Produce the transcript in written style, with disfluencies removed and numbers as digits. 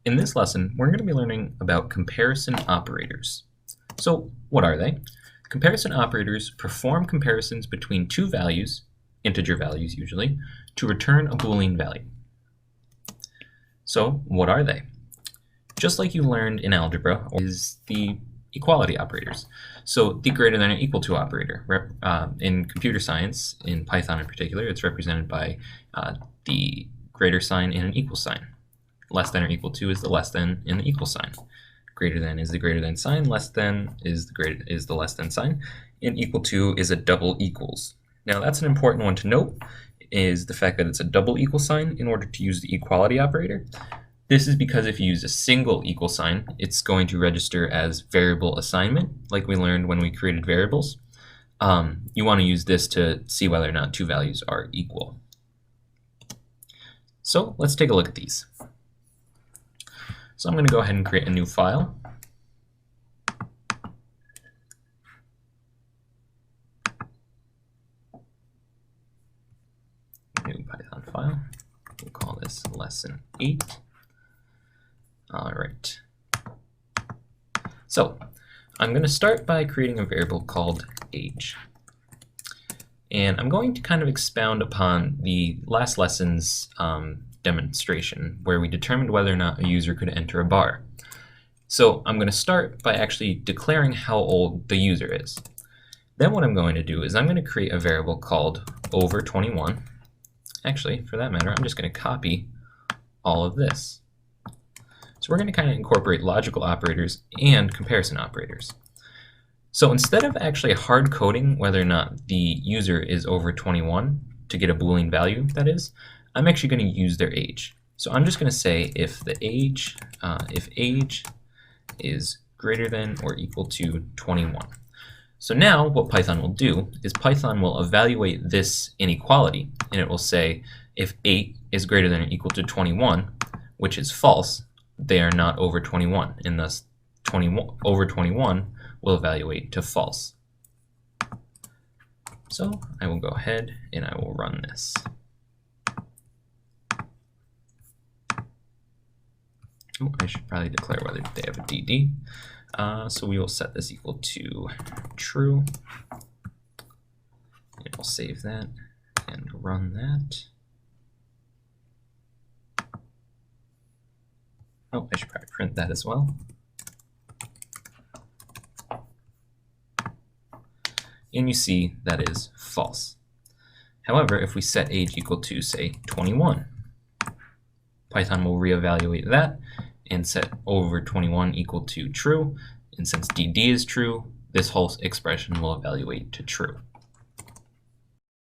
In this lesson, we're going to be learning about comparison operators. So what are they? Comparison operators perform comparisons between two values, integer values usually, to return a boolean value. So what are they? Just like you learned in algebra, is the equality operators. So the greater than or equal to operator. In computer science, in Python in particular, it's represented by the greater sign and an equal sign. Less than or equal to is the less than and the equal sign. Greater than is the greater than sign, less than is the less than sign, and equal to is a double equals. Now that's an important one to note, is the fact that it's a double equal sign in order to use the equality operator. This is because if you use a single equal sign, it's going to register as variable assignment, like we learned when we created variables. You want to use this to see whether or not two values are equal. So let's take a look at these. So I'm going to go ahead and create a new file. New Python file. We'll call this lesson 8. All right. So I'm going to start by creating a variable called age. And I'm going to kind of expound upon the last lesson's demonstration where we determined whether or not a user could enter a bar. So I'm going to start by actually declaring how old the user is. Then what I'm going to do is I'm going to create a variable called over 21. Actually, for that matter, I'm just going to copy all of this. So we're going to kind of incorporate logical operators and comparison operators. So instead of actually hard coding whether or not the user is over 21 to get a boolean value, that is, I'm actually going to use their age. So I'm just going to say if age is greater than or equal to 21. So now what Python will do is Python will evaluate this inequality, and it will say if 8 is greater than or equal to 21, which is false, they are not over 21, and thus over 21 will evaluate to false. So I will go ahead and I will run this. Oh, I should probably declare whether they have a DD. So we will set this equal to true. And we'll save that and run that. Oh, I should probably print that as well. And you see that is false. However, if we set age equal to, say, 21, Python will reevaluate that and set over 21 equal to true. And since DD is true, this whole expression will evaluate to true.